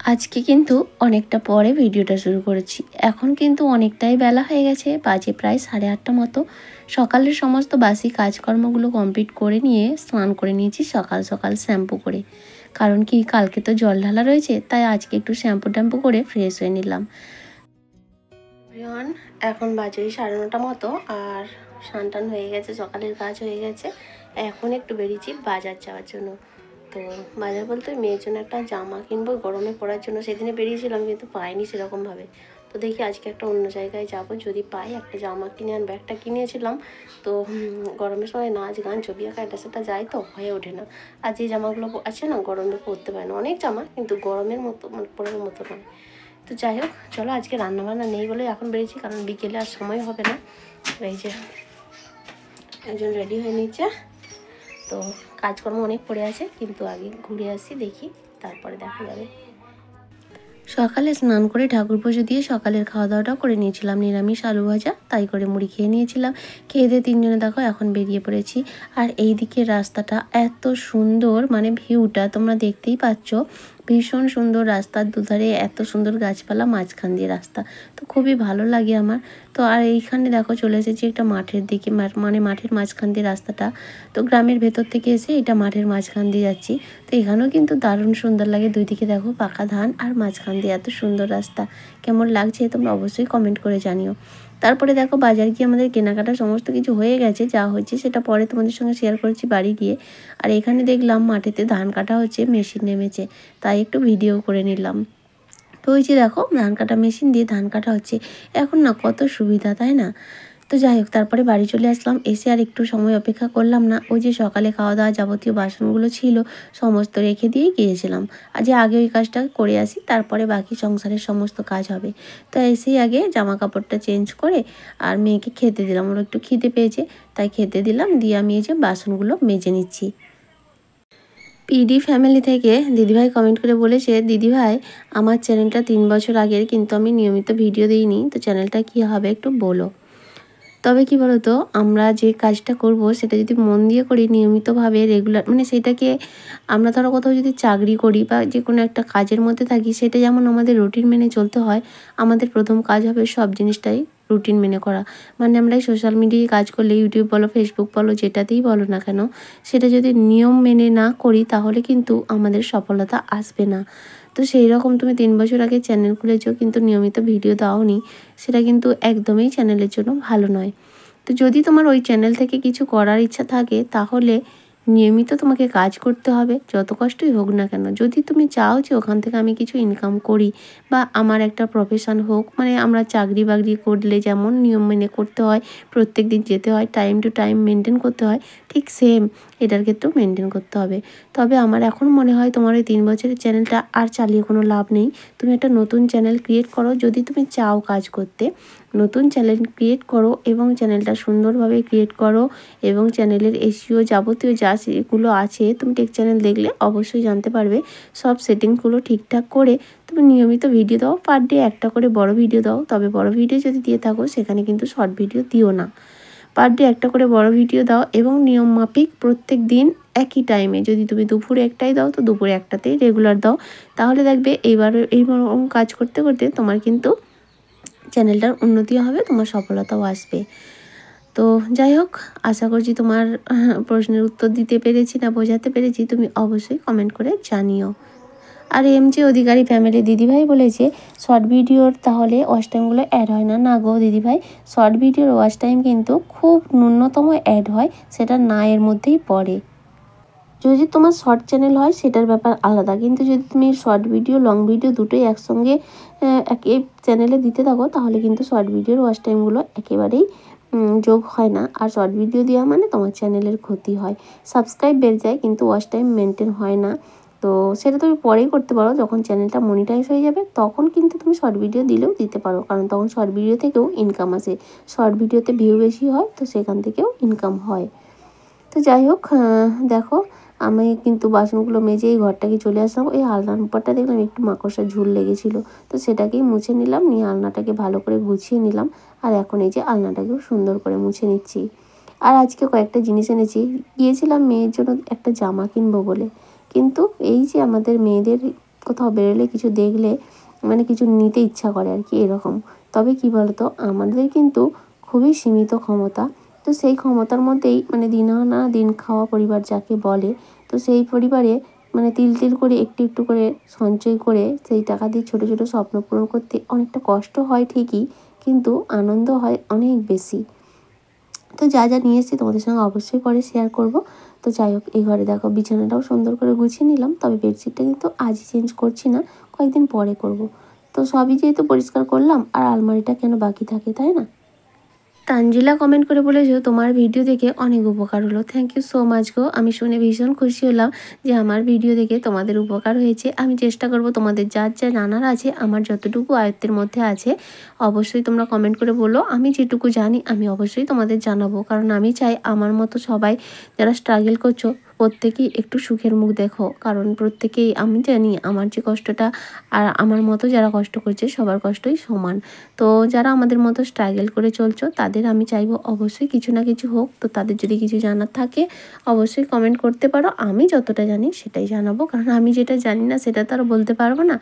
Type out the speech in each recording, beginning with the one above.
আজকে কিন্তু অনেকটা পরে ভিডিওটা শুরু করেছি। এখন কিন্তু অনেকটাই বেলা হয়ে গেছে, বাজে প্রায় 8:30 মতো। সকালের সমস্ত বাসি কাজকর্মগুলো কমপ্লিট করে নিয়ে স্নান করে নিয়েছি সকাল সকাল শ্যাম্পু করে। কারণ কি কালকে তো জল ঢালা রয়েছে, তাই আজকে একটু শ্যাম্পু ট্যাম্পু করে ফ্রেশ হয়ে নিলাম। এখন বাজে 9:30 মতো, আর স্নান টান হয়ে গেছে, সকালের কাজ হয়ে গেছে। এখন একটু বেরিয়েছি বাজার যাওয়ার জন্য। তো বাজার বলতে মেয়ের জন্য একটা জামা কিনবো গরমে পরার জন্য। সেদিনে বেরিয়েছিলাম কিন্তু পাইনি সেরকমভাবে। তো দেখি আজকে একটা অন্য জায়গায় যাব, যদি পাই একটা জামা কিনে আনবো। একটা কিনেছিলাম, তো গরমের সময় নাচ গান ছবি আঁকা এটা সেটা যায়, তো হয়ে ওঠে না। আর যে জামাগুলো আছে না গরমে পরতে পারে না, অনেক জামা কিন্তু গরমের মতো মানে পরার মতো নয়। তো যাই হোক, চলো আজকে রান্নাবান্না নেই বলে এখন বেরিয়েছি, কারণ বিকেলে আর সময় হবে না। এই যে একজন রেডি হয়ে নিচ্ছে, তো কাজকর্ম অনেক পড়ে আছে, কিন্তু আগে ঘুরে আসি, দেখি তারপরে দেখা যাবে। সকালে স্নান করে ঠাকুর পুজো দিয়ে সকালের খাওয়া দাওয়াটাও করে নিয়েছিলাম, নিরামিষ আলু ভাজা, তাই করে মুড়ি খেয়ে নিয়েছিলাম। খেয়ে দিয়ে তিনজনে দেখো এখন বেরিয়ে পড়েছি। আর এই দিকের রাস্তাটা এত সুন্দর, মানে ভিউটা তোমরা দেখতেই পাচ্ছ, ভীষণ সুন্দর। রাস্তার দুধারে এত সুন্দর গাছপালা, মাঝখান দিয়ে রাস্তা, তো খুবই ভালো লাগে আমার। তো আর এইখানে দেখো চলে এসেছি একটা মাঠের দিকে, মানে মাঠের মাঝখান দিয়ে রাস্তাটা। তো গ্রামের ভেতর থেকে এসে এটা মাঠের মাঝখান দিয়ে যাচ্ছি। তো এখানেও কিন্তু দারুণ সুন্দর লাগে, দুই দিকে দেখো পাকা ধান, আর মাঝখান দিয়ে এত সুন্দর রাস্তা। কেমন লাগছে তোমরা অবশ্যই কমেন্ট করে জানিও। তারপরে দেখো বাজার গিয়ে আমাদের কেনাকাটা সমস্ত কিছু হয়ে গেছে, যা হয়েছে সেটা পরে তোমাদের সঙ্গে শেয়ার করেছি বাড়ি গিয়ে। আর এখানে দেখলাম মাঠেতে ধান কাটা হচ্ছে, মেশিন নেমেছে, তাই একটু ভিডিও করে নিলাম। তো ওই যে দেখো ধান কাটা মেশিন দিয়ে ধান কাটা হচ্ছে, এখন না কত সুবিধা, তাই না? তো যাই হোক, তারপরে বাড়ি চলে আসলাম। এসে আর একটু সময় অপেক্ষা করলাম না, ওই যে সকালে খাওয়া দাওয়া যাবতীয় বাসনগুলো ছিল সমস্ত রেখে দিয়েই গিয়েছিলাম। আর যে আগে ওই কাজটা করে আসি, তারপরে বাকি সংসারের সমস্ত কাজ হবে। তো এসেই আগে জামা কাপড়টা চেঞ্জ করে আর মেয়েকে খেতে দিলাম, ওর একটু খিদে পেয়েছে, তাই খেতে দিলাম, দিয়ে আমি এই যে বাসনগুলো মেজে নিচ্ছি। পিডি ফ্যামিলি থেকে দিদিভাই কমেন্ট করে বলেছে, দিদিভাই আমার চ্যানেলটা 3 বছর আগের, কিন্তু আমি নিয়মিত ভিডিও দিইনি, তো চ্যানেলটা কী হবে একটু বলো। তবে কি বলতো, আমরা যে কাজটা করব সেটা যদি মন দিয়ে করি, নিয়মিতভাবে রেগুলার, মানে সেটাকে আমরা ধরো কোথাও যদি চাকরি করি বা যে কোনো একটা কাজের মধ্যে থাকি, সেটা যেমন আমাদের রুটিন মেনে চলতে হয়, আমাদের প্রথম কাজ হবে সব জিনিসটাই রুটিন মেনে করা। মানে আমরা এই সোশ্যাল মিডিয়ায় কাজ করলে, ইউটিউব বলো ফেসবুক বলো যেটাতেই বলো না কেন, সেটা যদি নিয়ম মেনে না করি তাহলে কিন্তু আমাদের সফলতা আসবে না। তো সেই রকম তুমি 3 বছর আগে চ্যানেল খুলেছো কিন্তু নিয়মিত ভিডিও দাওনি, সেটা কিন্তু একদমই চ্যানেলের জন্য ভালো নয়। তো যদি তোমার ওই চ্যানেল থেকে কিছু করার ইচ্ছা থাকে, তাহলে নিয়মিত তোমাকে কাজ করতে হবে, যত কষ্টই হোক না কেন। যদি তুমি চাও যে ওখান থেকে আমি কিছু ইনকাম করি বা আমার একটা প্রফেশন হোক, মানে আমরা চাকরি বাকরি করলে যেমন নিয়ম মেনে করতে হয়, প্রত্যেক দিন যেতে হয়, টাইম টু টাইম মেনটেন করতে হয়, ঠিক সেম এটার ক্ষেত্রেও মেনটেন করতে হবে। তবে আমার এখন মনে হয় তোমার ওই 3 বছরের চ্যানেলটা আর চালিয়ে কোনো লাভ নেই। তুমি একটা নতুন চ্যানেল ক্রিয়েট করো, যদি তুমি চাও কাজ করতে। নতুন চ্যানেল ক্রিয়েট করো এবং চ্যানেলটা সুন্দরভাবে ক্রিয়েট করো, এবং চ্যানেলের এসইও যাবতীয় যা সেগুলো আছে, তুমি টেক চ্যানেল দেখলে অবশ্যই জানতে পারবে। সব সেটিংসগুলো ঠিকঠাক করে তুমি নিয়মিত ভিডিও দাও, পার ডে একটা করে বড় ভিডিও দাও। তবে বড় ভিডিও যদি দিয়ে থাকো সেখানে কিন্তু শর্ট ভিডিও দিও না। পার ডে একটা করে বড় ভিডিও দাও, এবং নিয়ম মাফিক প্রত্যেক দিন একই টাইমে, যদি তুমি দুপুরে একটাই দাও তো দুপুরে একটাতেই রেগুলার দাও। তাহলে দেখবে এইরকম কাজ করতে করতে তোমার কিন্তু চ্যানেলটার উন্নতিও হবে, তোমার সফলতাও আসবে। তো যাই হোক, আশা করছি তোমার প্রশ্নের উত্তর দিতে পেরেছি না বোঝাতে পেরেছি, তুমি অবশ্যই কমেন্ট করে জানিও। আর এমজি অধিকারী ফ্যামিলি দিদিভাই বলেছে, শর্ট ভিডিওর তাহলে ওয়াচ টাইমগুলো অ্যাড হয় না। না গো দিদিভাই, শর্ট ভিডিওর ওয়াচ টাইম কিন্তু খুব ন্যূনতম অ্যাড হয়, সেটা না এর মধ্যেই পড়ে। যদি তোমার শর্ট চ্যানেল হয় সেটার ব্যাপার আলাদা, কিন্তু যদি তুমি শর্ট ভিডিও লং ভিডিও দুটোই একসঙ্গে একই চ্যানেলে দিতে থাকো, তাহলে কিন্তু শর্ট ভিডিওর ওয়াচ টাইমগুলো একেবারেই যোগ হয় না। আর শর্ট ভিডিও দেওয়া মানে তোমার চ্যানেলের ক্ষতি হয়, সাবস্ক্রাইব বেড়ে যায় কিন্তু ওয়াচ টাইম মেনটেন হয় না। তো সেটা তুমি পরেই করতে পারো, যখন চ্যানেলটা মনিটাইজ হয়ে যাবে তখন কিন্তু তুমি শর্ট ভিডিও দিলেও দিতে পারো, কারণ তখন শর্ট ভিডিও থেকেও ইনকাম আসে। শর্ট ভিডিওতে ভিউ বেশি হয়, তো সেখান থেকেও ইনকাম হয়। তো যাই হোক, দেখো আমি কিন্তু বাসনগুলো মেজেই ঘরটাকে চলে আসলাম। ওই আলনার উপরটা দেখলাম একটু মাকড়সার ঝুল লেগেছিলো, তো সেটাকেই মুছে নিলাম, নিয়ে আলনাটাকে ভালো করে গুছিয়ে নিলাম। আর এখন এই যে আলনাটাকেও সুন্দর করে মুছে নিচ্ছি। আর আজকে কয়েকটা জিনিস এনেছি, গিয়েছিলাম মেয়ের জন্য একটা জামা কিনবো বলে, কিন্তু এই যে আমাদের মেয়েদের কোথাও বেরোলে কিছু দেখলে মানে কিছু নিতে ইচ্ছা করে আর কি এরকম। তবে কি বলতো, আমাদের কিন্তু খুবই সীমিত ক্ষমতা। তো সেই ক্ষমতার মধ্যেই মানে দিন আনা দিন খাওয়া পরিবার যাকে বলে, তো সেই পরিবারে মানে তিল তিল করে একটু একটু করে সঞ্চয় করে সেই টাকা দিয়ে ছোটো ছোটো স্বপ্ন পূরণ করতে অনেকটা কষ্ট হয় ঠিকই, কিন্তু আনন্দ হয় অনেক বেশি। তো যা যা নিয়ে এসেছি তোমাদের সঙ্গে অবশ্যই পরে শেয়ার করব। তো যাই হোক, এই ঘরে দেখো বিছানাটাও সুন্দর করে গুছিয়ে নিলাম, তবে বেডশিটটা কিন্তু আজই চেঞ্জ করছি না, কয়েকদিন পরে করব। তো সবই যেহেতু পরিষ্কার করলাম, আর আলমারিটা কেন বাকি থাকে, তাই না? তানজিলা কমেন্ট করে বলেছো তোমার ভিডিও দেখে অনেক উপকার হলো। থ্যাংক ইউ সো মাচ গো, আমি শুনে ভীষণ খুশি হলাম যে আমার ভিডিও দেখে তোমাদের উপকার হয়েছে। আমি চেষ্টা করব তোমাদের যার যা জানার আছে, আমার যতটুকু আয়ত্তের মধ্যে আছে, অবশ্যই তোমরা কমেন্ট করে বলো। আমি যেটুকু জানি আমি অবশ্যই তোমাদের জানাবো, কারণ আমি চাই আমার মতো সবাই যারা স্ট্রাগল করছো প্রত্যেকেই একটু সুখের মুখ দেখো। কারণ প্রত্যেকেই, আমি জানি আমার যে কষ্টটা আর আমার মতো যারা কষ্ট করছে সবার কষ্টই সমান। তো যারা আমাদের মতো স্ট্রাগল করে চলছো তাদের আমি চাইবো অবশ্যই কিছু না কিছু হোক। তো তাদের যদি কিছু জানার থাকে অবশ্যই কমেন্ট করতে পারো, আমি যতটা জানি সেটাই জানাবো, কারণ আমি যেটা জানি না সেটা তো আর বলতে পারবো না।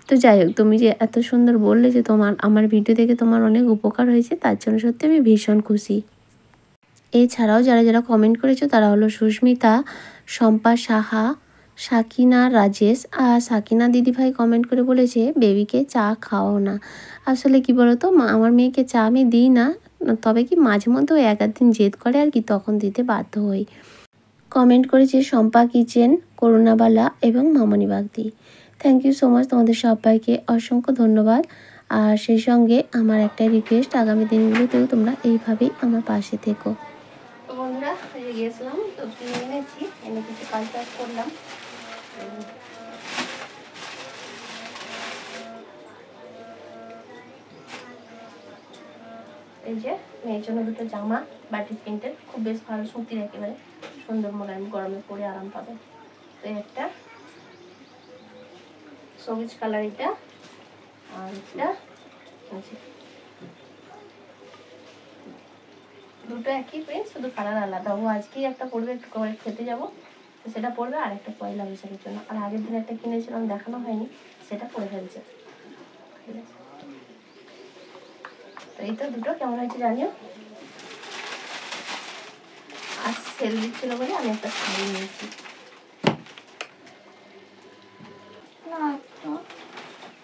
তো যাই হোক, তুমি যে এত সুন্দর বললে যে আমার ভিডিও দেখে তোমার অনেক উপকার হয়েছে, তার জন্য সত্যি আমি ভীষণ খুশি। এছাড়াও যারা যারা কমেন্ট করেছো তারা হলো সুস্মিতা, শম্পা সাহা, সাকিনা রাজেশ। আর সাকিনা দিদিভাই কমেন্ট করে বলেছে বেবিকে চা খাওয়াও না। আসলে কি বলতো মা, আমার মেয়েকে চা আমি দিই না, তবে কি মাঝে মধ্যে ওই এক দিন জেদ করে আর কি, তখন দিতে বাধ্য হই। কমেন্ট করেছে শম্পা কিচেন, করুণাবালা এবং Mamoni Bagdi. Thank you so much, তোমাদের সবাইকে অসংখ্য ধন্যবাদ। আর সেই সঙ্গে আমার একটাই রিকোয়েস্ট, আগামী দিনগুলোতেও তোমরা এইভাবেই আমার পাশে থেকো। তো বন্ধুরা, গিয়েছিলাম তো কিনে এনেছি, এনে কিছু কাজ বাজ করলাম। এই যে মেয়ের জন্য দুটো জামা, বাটিক প্রিন্টের, খুব বেশ ভালো সুতির, একেবারে সুন্দর মোলায়েম, গরমে পরে আরাম পাবে। তো একটা সবুজ কালার, এটা আর এটা দুটো একই প্রিন্ট, শুধু কালার আলাদা। ও আজকেই একটা পরবে, একটু করে খেতে যাবো, তো সেটা পরবে, আর একটা পয়লা বৈশাখের জন্য। আর আগের দিন একটা কিনেছিলাম, দেখানো হয়নি, সেটা পরে ফেলছে। ঠিক আছে, তো এই তো দুটো কেমন হয়েছে জানিও। আর সেল দিচ্ছিল বলে আমি একটা শাড়ি নিয়েছি।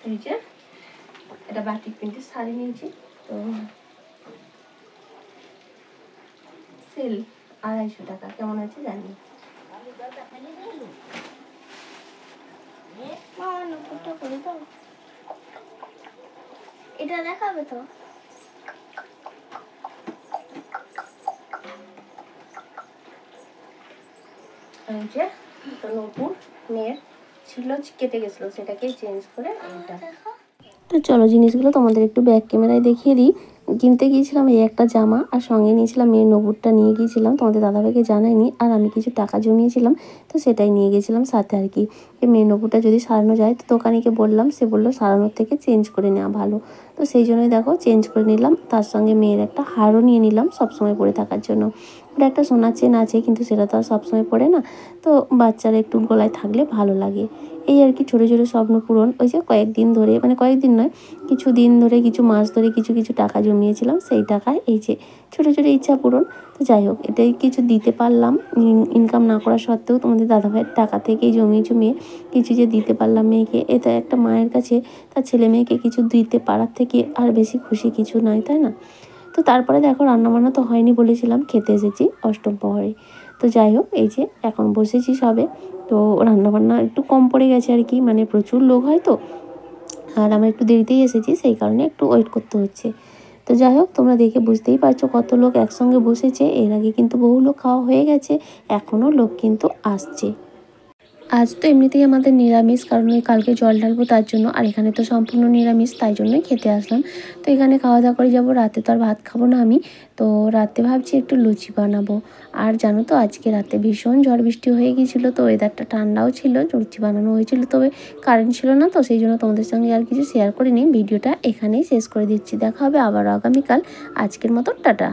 এই যে এটা বাটিক প্রিন্টের শাড়ি নিয়েছি, তো সেল 250 টাকা। কেমন হয়েছে জানি। এটা দেখাবে তো। এই যে নতুন মেয়ের ছিল, কেটে গেছিলো, সেটাকে চেঞ্জ করে এটা। তো চলো জিনিসগুলো তোমাদের একটু ব্যাক ক্যামেরায় দেখিয়ে দিই। কিনতে গিয়েছিলাম এই একটা জামা, আর সঙ্গে নিয়েছিলাম মেয়ের নবুরটা নিয়ে গিয়েছিলাম, তোমাদের দাদাভাইকে জানাইনি, আর আমি কিছু টাকা জমিয়েছিলাম, তো সেটাই নিয়ে গেছিলাম সাথে আর কি। এই মেয়ের নবুরটা যদি সারানো যায়, তো দোকানিকে বললাম, সে বললো সারানোর থেকে চেঞ্জ করে নেওয়া ভালো। তো সেই জন্যই দেখো চেঞ্জ করে নিলাম। তার সঙ্গে মেয়ের একটা হারও নিয়ে নিলাম সবসময় পরে থাকার জন্য। ওটা একটা সোনার চেন আছে, কিন্তু সেটা তো আর সবসময় পরে না, তো বাচ্চারা একটু গলায় থাকলে ভালো লাগে। এই আর কি, ছোটো ছোটো স্বপ্ন পূরণ। ওই যে কয়েকদিন ধরে, মানে কয়েকদিন নয়, কিছু দিন ধরে, কিছু মাস ধরে কিছু কিছু টাকা জমিয়েছিলাম, সেই টাকায় এই যে ছোটো ছোটো ইচ্ছা পূরণ। তো যাই হোক, এটাই কিছু দিতে পারলাম, ইনকাম না করা সত্ত্বেও তোমাদের দাদাভাইয়ের টাকা থেকেই জমিয়ে জমিয়ে কিছু যে দিতে পারলাম মেয়েকে, এটা একটা মায়ের কাছে তার ছেলে মেয়েকে কিছু দিতে পারার থেকে আর বেশি খুশি কিছু নয়, তাই না? তো তারপরে দেখো রান্নাবান্না তো হয়নি, বলেছিলাম খেতে এসেছি অষ্টম প্রহরে। তো যাই হোক, এই যে এখন বসেছি সবে। তো রান্নাবান্না একটু কম পড়ে গেছে আর কি, মানে প্রচুর লোক হয় তো, আর আমরা একটু দেরিতেই এসেছি, সেই কারণে একটু ওয়েট করতে হচ্ছে। তো যাই হোক, তোমরা দেখে বুঝতেই পারছো কত লোক একসঙ্গে বসেছে। এর আগে কিন্তু বহু লোক খাওয়া হয়ে গেছে, এখনও লোক কিন্তু আসছে। আজ তো এমনিতেই আমাদের নিরামিষ, কারণ ওই কালকে জল ঢালবো তার জন্য, আর এখানে তো সম্পূর্ণ নিরামিষ, তাই জন্যই খেতে আসলাম। তো এখানে খাওয়া দাওয়া করে যাবো, রাতে তো আর ভাত খাবো না আমি। তো রাতে ভাবছি একটু লুচি বানাবো। আর জানো তো আজকে রাতে ভীষণ ঝড় বৃষ্টি হয়ে গিয়েছিলো, তো ওয়েদারটা ঠান্ডাও ছিল, লুচি বানানো হয়েছিল, তবে কারেন্ট ছিল না, তো সেই জন্য তোমাদের সঙ্গে আর কিছু শেয়ার করিনি। ভিডিওটা এখানেই শেষ করে দিচ্ছি, দেখা হবে আবারও আগামীকাল। আজকের মতো টাটা।